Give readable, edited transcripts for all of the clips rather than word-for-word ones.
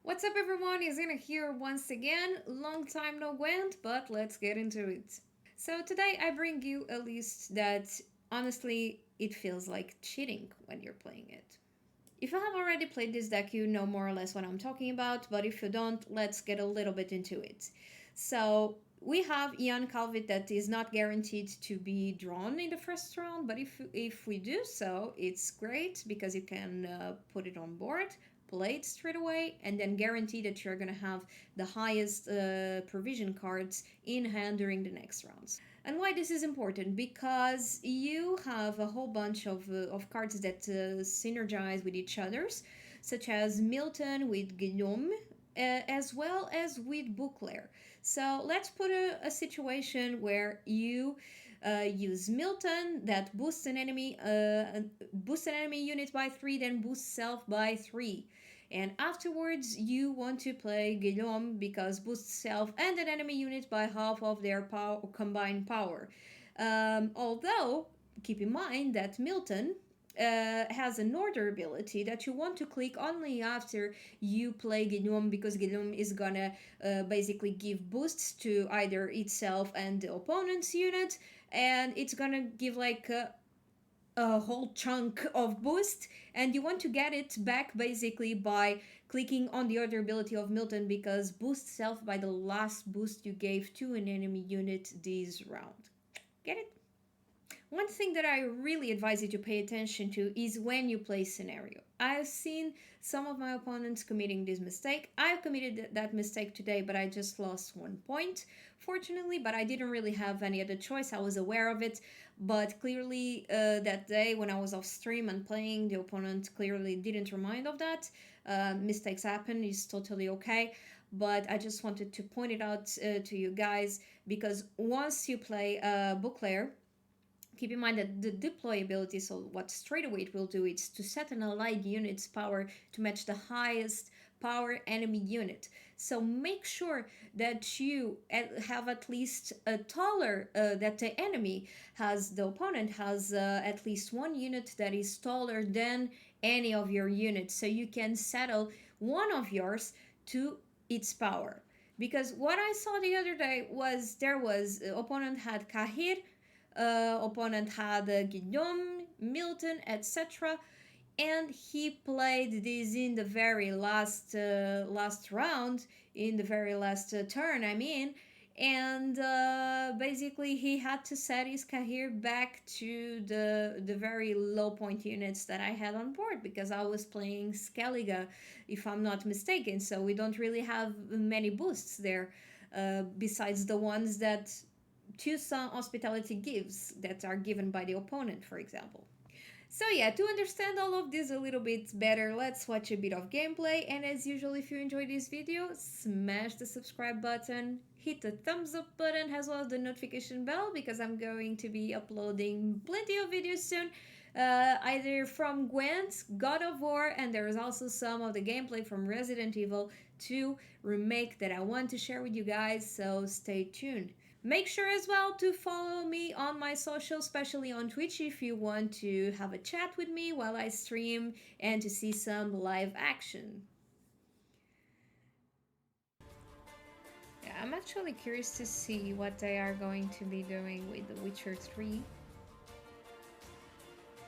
What's up, everyone? Izina here once again. Long time no Gwent, but let's get into it. So, today I bring you a list that honestly it feels like cheating when you're playing it. If you have already played this deck, you know more or less what I'm talking about, but if you don't, let's get a little bit into it. So, we have Ian Calvit that is not guaranteed to be drawn in the first round, but if we do so, it's great because you can put it on board, play it straight away, and then guarantee that you're gonna have the highest provision cards in hand during the next rounds. And why this is important? Because you have a whole bunch of cards that synergize with each others, such as Milton with Guillaume, as well as with Bouclair. So let's put a situation where you use Milton that boosts an enemy unit by 3, then boosts self by 3. And afterwards, you want to play Guillaume because boosts self and an enemy unit by half of their combined power. Although, keep in mind that Milton has an order ability that you want to click only after you play Guillaume because Guillaume is gonna basically give boosts to either itself and the opponent's unit, and it's gonna give like a whole chunk of boost, and you want to get it back basically by clicking on the other ability of Milton because boost self by the last boost you gave to an enemy unit this round. Get it? One thing that I really advise you to pay attention to is when you play scenario. I've seen some of my opponents committing this mistake. I've committed that mistake today, but I just lost 1 point, fortunately, but I didn't really have any other choice. I was aware of it, but clearly that day when I was off stream and playing, the opponent clearly didn't remind of that. Mistakes happen, it's totally okay, but I just wanted to point it out to you guys because once you play Bouclair, keep in mind that the deploy ability, so what straight away it will do is to set an allied unit's power to match the highest power enemy unit. So make sure that you have at least a taller, that the enemy has, the opponent has at least one unit that is taller than any of your units. So you can settle one of yours to its power. Because what I saw the other day was there was opponent had Kahir, opponent had Guillaume, Milton, etc. And he played this in the very last round, in the very last turn, I mean. And basically, he had to set his career back to the very low point units that I had on board because I was playing Skellige, if I'm not mistaken. So we don't really have many boosts there, besides the ones that Tucson Hospitality gives that are given by the opponent, for example. So yeah, to understand all of this a little bit better, let's watch a bit of gameplay, and as usual, if you enjoyed this video, smash the subscribe button, hit the thumbs up button as well as the notification bell because I'm going to be uploading plenty of videos soon, either from Gwent, God of War, and there is also some of the gameplay from Resident Evil 2 remake that I want to share with you guys, so stay tuned. Make sure as well to follow me on my social, especially on Twitch, if you want to have a chat with me while I stream and to see some live action. Yeah, I'm actually curious to see what they are going to be doing with The Witcher 3.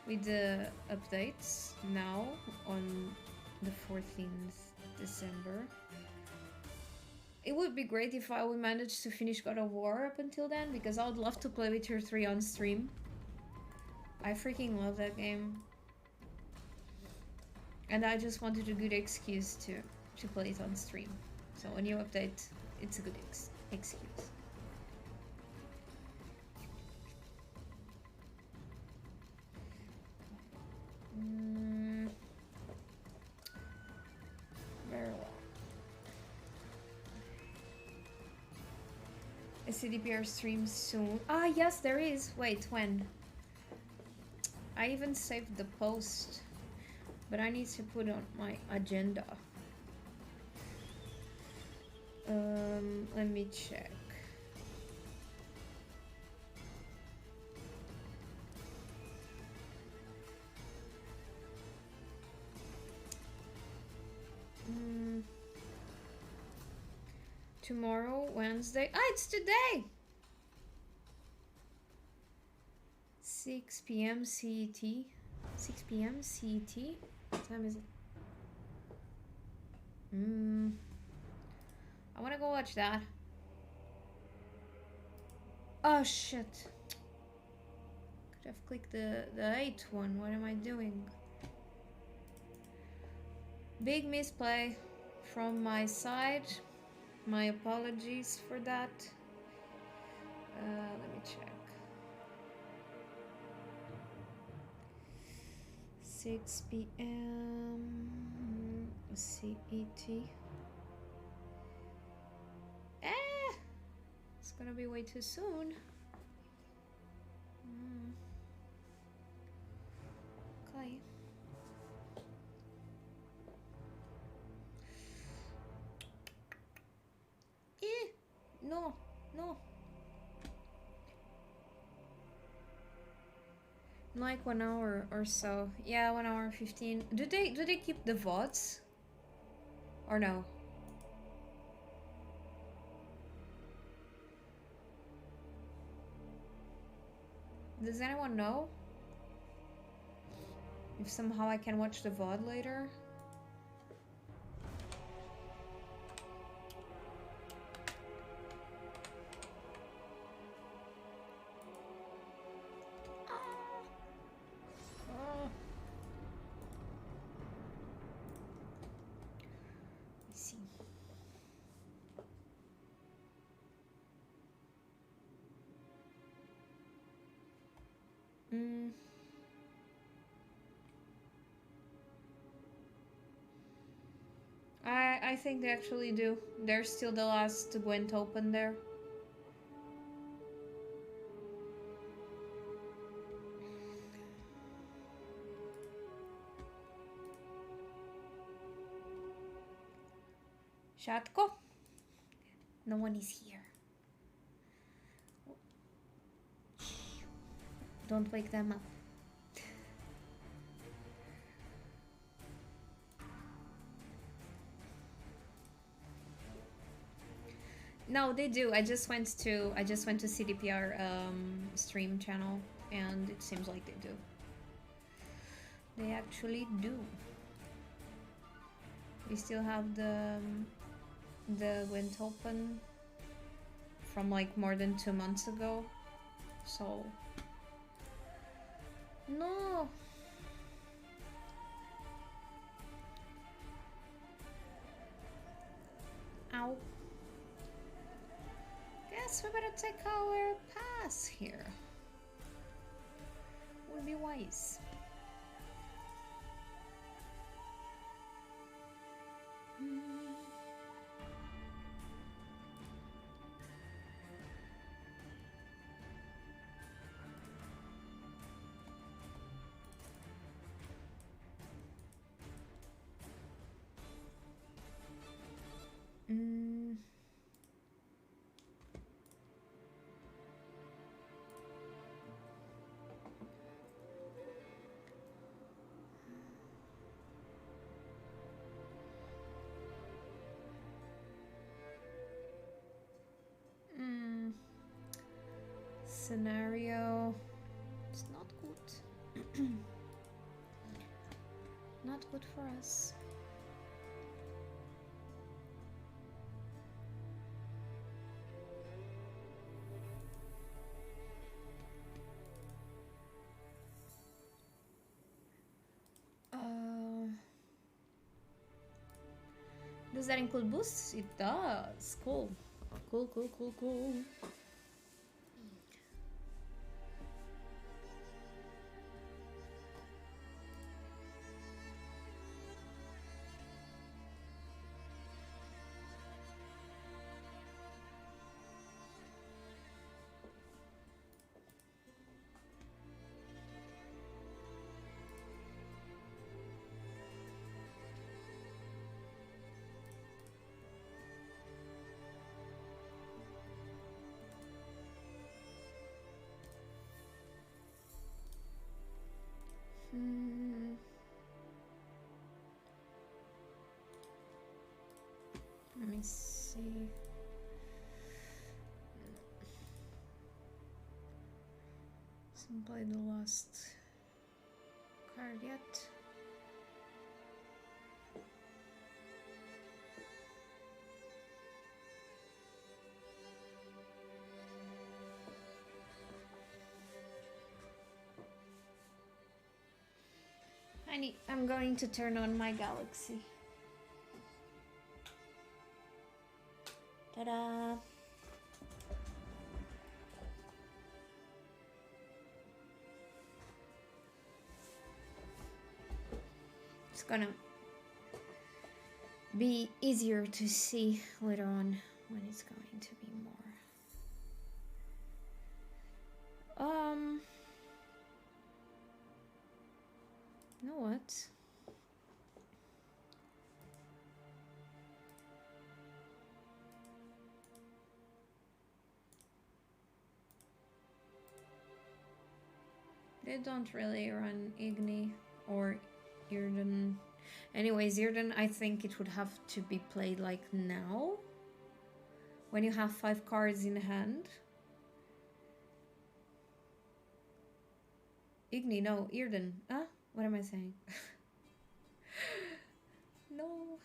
With the updates now on the 14th December. It would be great if I would manage to finish God of War up until then, because I would love to play Witcher 3 on stream. I freaking love that game. And I just wanted a good excuse to play it on stream. So a new update, it's a good excuse. Very well. A CDPR stream soon. Ah, yes, there is. Wait, when? I even saved the post, but I need to put on my agenda. Let me check. Tomorrow, Wednesday. Ah, it's today! 6 p.m. CET. 6 p.m. CET. What time is it? I wanna go watch that. Oh shit. Could have clicked the 8th one. What am I doing? Big misplay from my side. My apologies for that. Let me check. 6 p.m. CET. It's gonna be way too soon. Okay. No, no. Like 1 hour or so. Yeah, 1 hour 15. Do they keep the VODs? Or no? Does anyone know? If somehow I can watch the VOD later? I think they actually do. There's still the last Gwent open there. Shatko? No one is here. Don't wake them up. No, they do. I just went to CDPR stream channel, and it seems like they do. They actually do. We still have the Gwent open from like more than 2 months ago, so no. Ow. Guess we better take our pass here. Would be wise. Scenario. It's not good. Not good for us. Does that include boosts? It does. Cool. Cool, cool, cool, cool. Let me see. Hasn't played the last card yet. I'm going to turn on my galaxy. Ta-da! It's gonna be easier to see later on when it's going to be more. You know what? They don't really run Igni or Irden. Anyways, Irden, I think it would have to be played like now. When you have 5 cards in hand. Igni, no, Irden. Huh? What am I saying? No.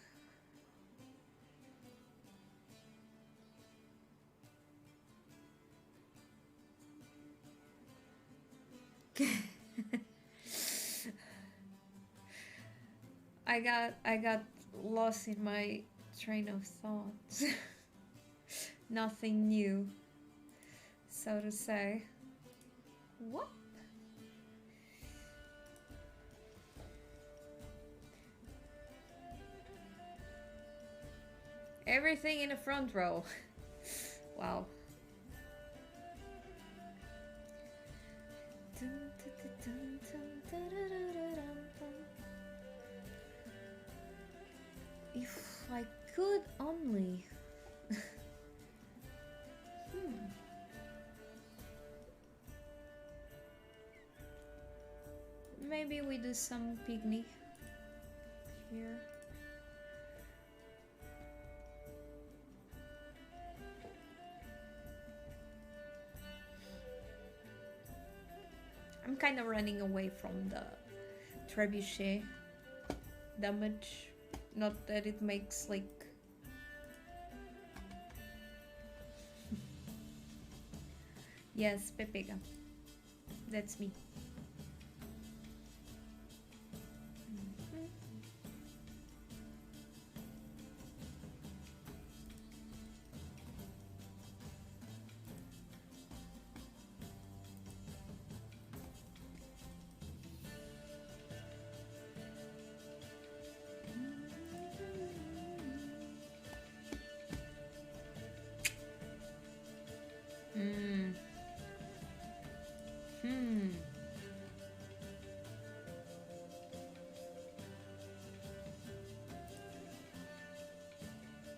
I got lost in my train of thoughts. Nothing new, so to say. What? Everything in the front row. Wow. If I could only. Maybe we do some picnic here. I'm kind of running away from the trebuchet damage. Not that it makes like... Yes, Pepega. That's me.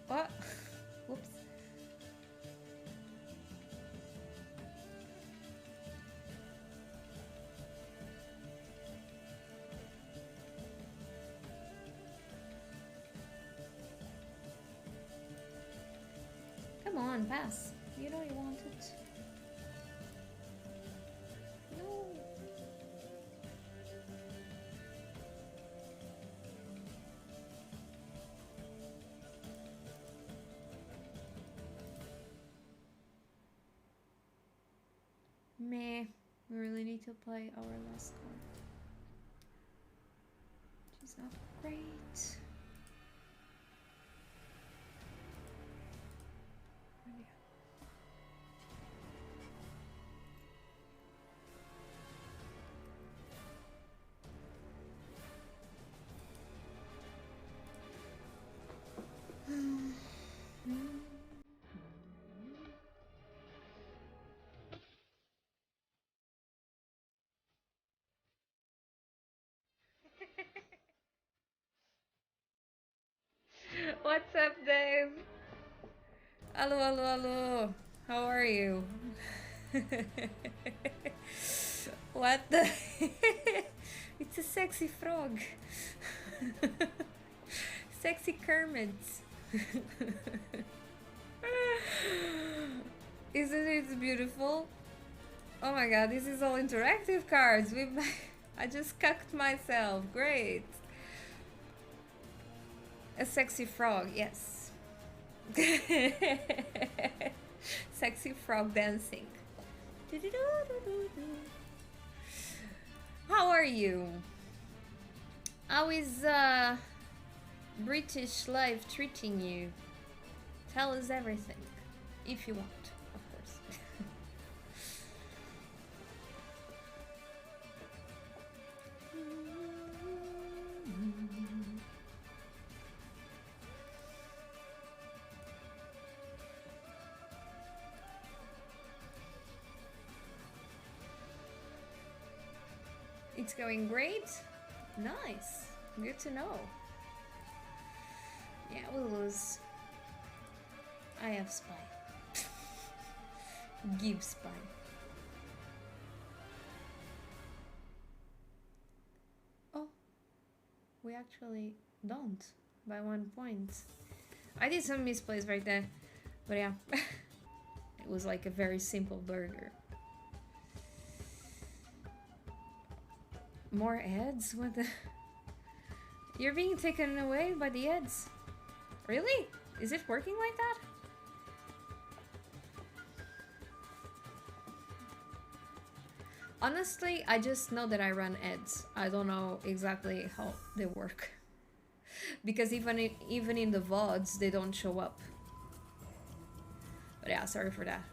What? Whoops. Come on, pass. You know you want it. No. Meh. We really need to play our last card. Which is not great. What's up, Dave? Hello, hello, hello. How are you? What the? It's a sexy frog. Sexy Kermit. Isn't it beautiful? Oh my god, this is all interactive cards. I just cucked myself. Great. A sexy frog, yes. Sexy frog dancing. How are you? How is British life treating you? Tell us everything, if you want, of course. It's going great. Nice. Good to know. Yeah, we'll lose. I have spy. Give spy. Oh, we actually don't by 1 point. I did some misplays right there, but yeah, it was like a very simple burger. More ads? What the? You're being taken away by the ads. Really? Is it working like that? Honestly, I just know that I run ads. I don't know exactly how they work. Because even in the VODs, they don't show up. But yeah, sorry for that.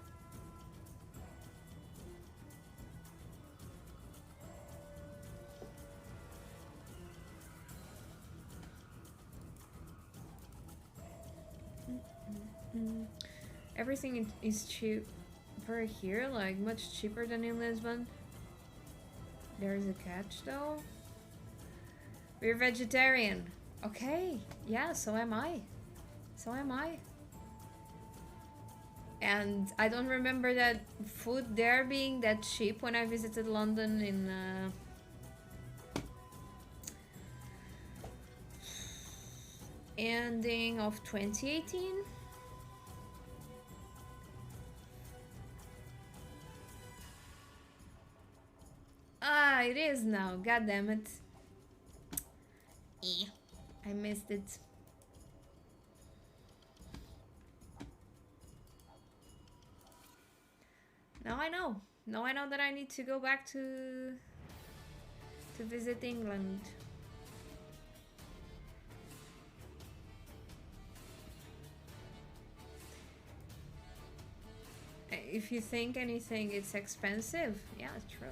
Everything is cheaper here, like much cheaper than in Lisbon. There is a catch though. We're vegetarian. Okay, yeah, so am I. So am I. And I don't remember that food there being that cheap when I visited London in ending of 2018. Ah, it is now. God damn it. I missed it. Now I know. Now I know that I need to go back to visit England. If you think anything, it's expensive. Yeah, true.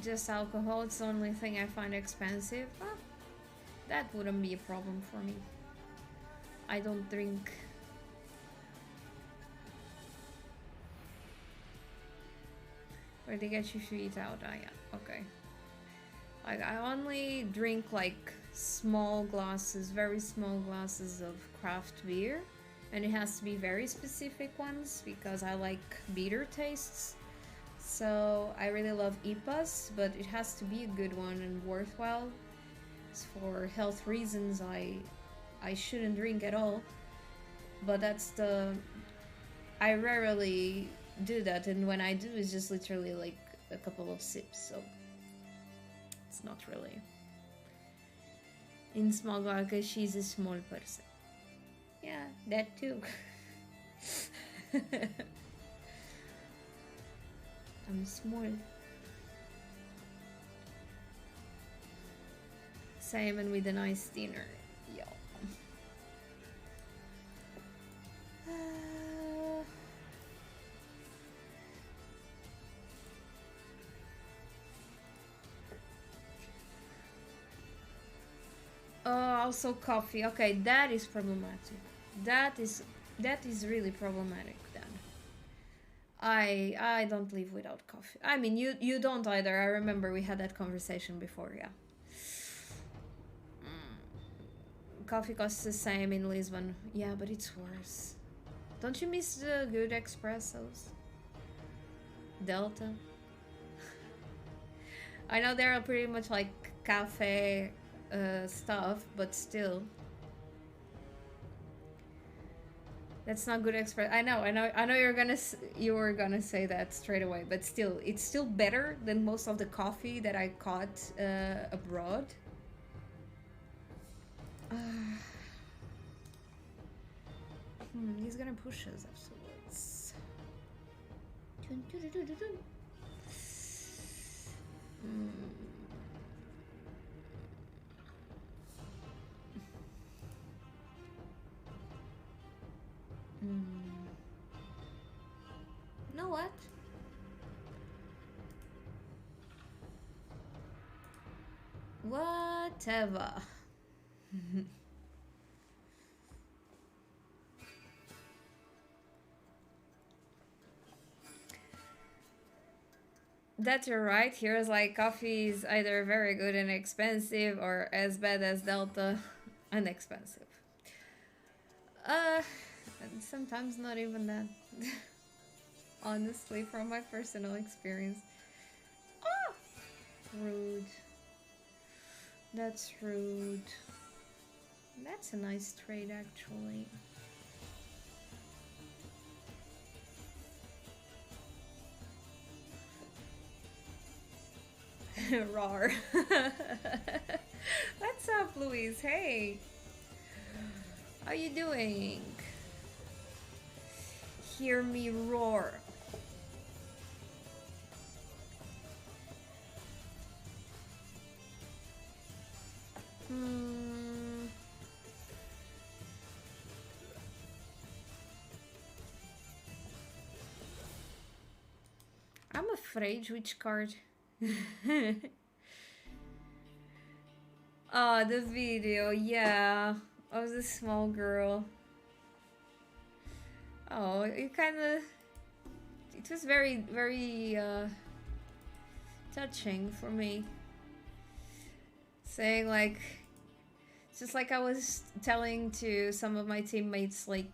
Just alcohol, it's the only thing I find expensive. Well, that wouldn't be a problem for me. I don't drink. Where they get you to eat out? Ah, yeah, okay. Like, I only drink like small glasses, very small glasses of craft beer. And it has to be very specific ones because I like bitter tastes. So I really love IPAs, but it has to be a good one and worthwhile. For health reasons, I shouldn't drink at all. But that's I rarely do that, and when I do, it's just literally like a couple of sips, so it's not really. In small glass, she's a small person. Yeah, that too. I'm small. Simon with a nice dinner. Yeah. Also coffee. Okay, that is problematic. That is really problematic then. I don't live without coffee. I mean, you don't either. I remember we had that conversation before, yeah. Coffee costs the same in Lisbon. Yeah, but it's worse. Don't you miss the good espressos? Delta? I know they're pretty much like cafe stuff, but still. That's not good express. I know you were gonna say that straight away, but still, it's still better than most of the coffee that I caught abroad. He's gonna push us afterwards. Know what? Whatever. That you're right. Here's like coffee is either very good and expensive or as bad as Delta and expensive. And sometimes not even that. Honestly, from my personal experience. Ah! Rude. That's rude. That's a nice trade, actually. Roar. What's up, Louise? Hey. How you doing? Hear me roar. I'm afraid which card. Oh, the video, yeah, of the small girl. Oh, it was very touching for me. Saying like, just like I was telling to some of my teammates, like,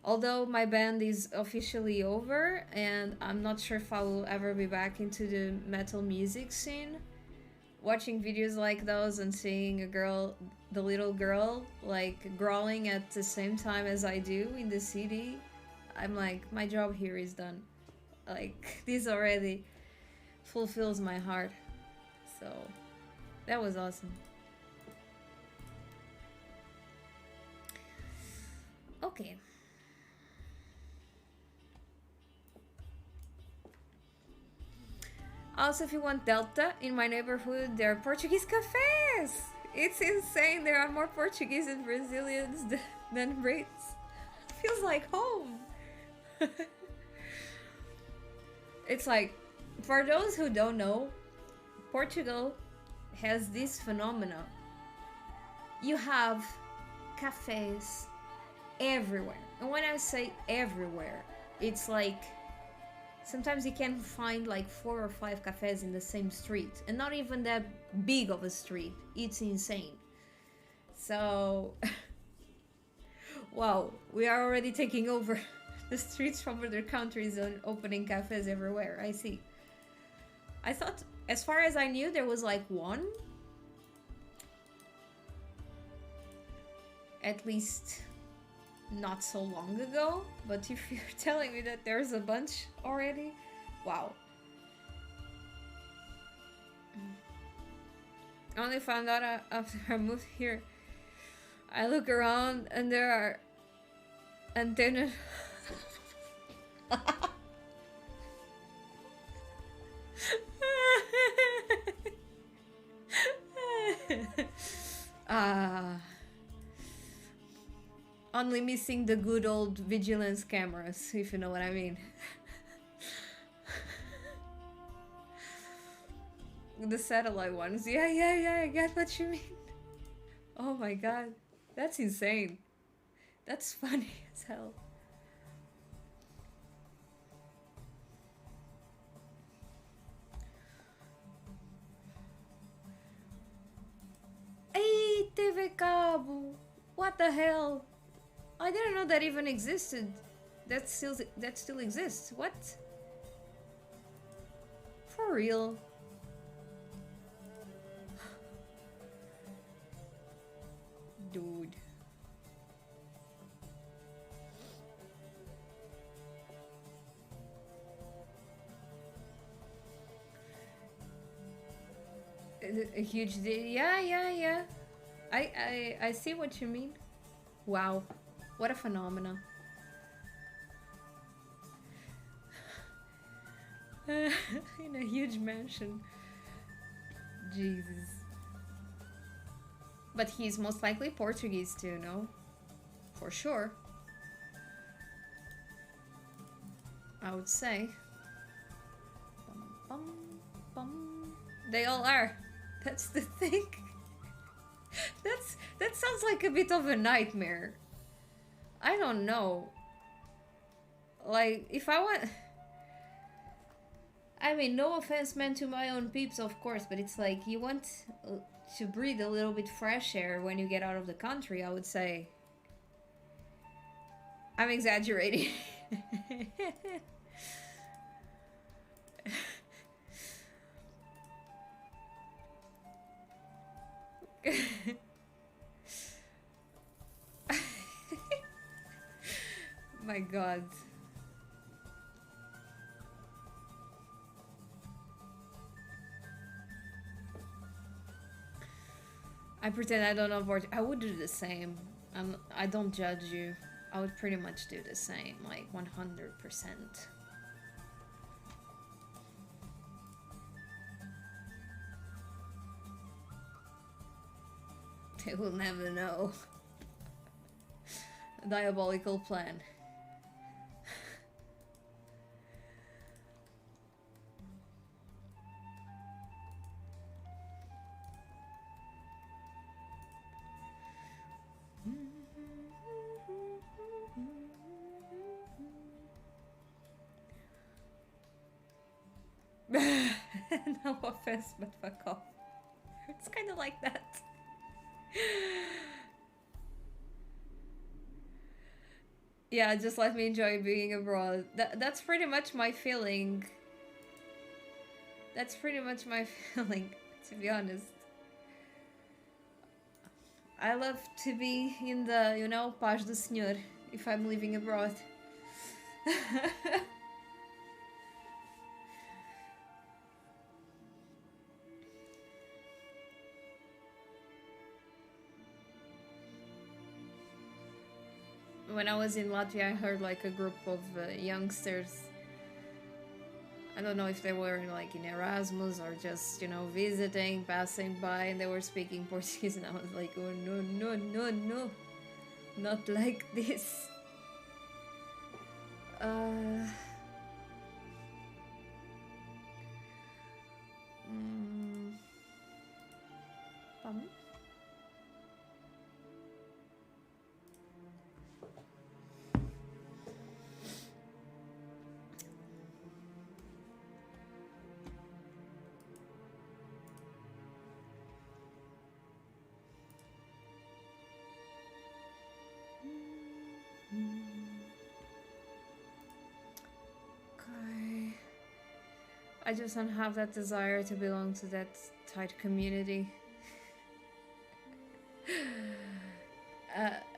although my band is officially over and I'm not sure if I will ever be back into the metal music scene, watching videos like those and seeing a girl, the little girl, like growling at the same time as I do in the CD, I'm like, my job here is done. Like, this already fulfills my heart. So, that was awesome. Okay. Also, if you want Delta, in my neighborhood, there are Portuguese cafes. It's insane. There are more Portuguese and Brazilians than Brits. Feels like home. It's like, for those who don't know, Portugal has this phenomena. You have cafes everywhere. And when I say everywhere, it's like sometimes you can find like 4 or 5 cafes in the same street, and not even that big of a street. It's insane. So, wow, we are already taking over the streets from other countries and opening cafes everywhere. I see. I thought, as far as I knew, there was like one. At least not so long ago, but if you're telling me that there's a bunch already, wow. I only found out after I moved here. I look around and there are antennas. Only missing the good old vigilance cameras, if you know what I mean. The satellite ones. Yeah, I get what you mean. Oh my god. That's insane. That's funny as hell. Hey, TV Cabo! What the hell? I didn't know that even existed. that still exists. What? For real? Dude. A huge yeah, yeah, yeah. I see what you mean. Wow. What a phenomenon. In a huge mansion. Jesus. But he's most likely Portuguese too, no? For sure. I would say. Bum, bum, bum. They all are. That's the thing. That sounds like a bit of a nightmare. I don't know. Like, if I want... I mean, no offense meant to my own peeps, of course, but it's like, you want to breathe a little bit fresh air when you get out of the country, I would say. I'm exaggerating. My god. I pretend I don't know Portuguese. I would do the same. I don't judge you. I would pretty much do the same, like 100%. They will never know. A diabolical plan. No offense, but fuck off. It's kind of like that. Yeah, just let me enjoy being abroad. That's pretty much my feeling. That's pretty much my feeling, to be honest. I love to be in the, you know, paz do senhor if I'm living abroad. When I was in Latvia, I heard like a group of youngsters. I don't know if they were like in Erasmus or just, you know, visiting, passing by, and they were speaking Portuguese, and I was like, oh no, no, no, no, not like this. Pardon? I just don't have that desire to belong to that tight community.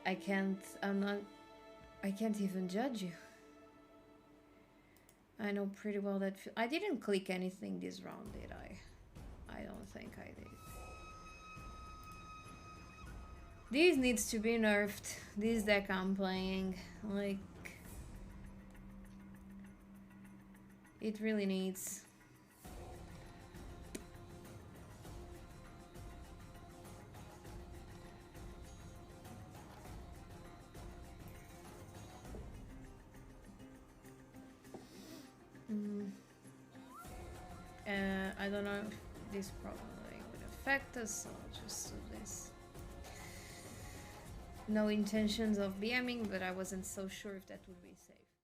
I can't even judge you. I know pretty well that... I didn't click anything this round, did I? I don't think I did. This needs to be nerfed. This deck I'm playing, like... It really needs... I don't know if this probably would affect us, so I'll just do this. No intentions of BMing, but I wasn't so sure if that would be safe.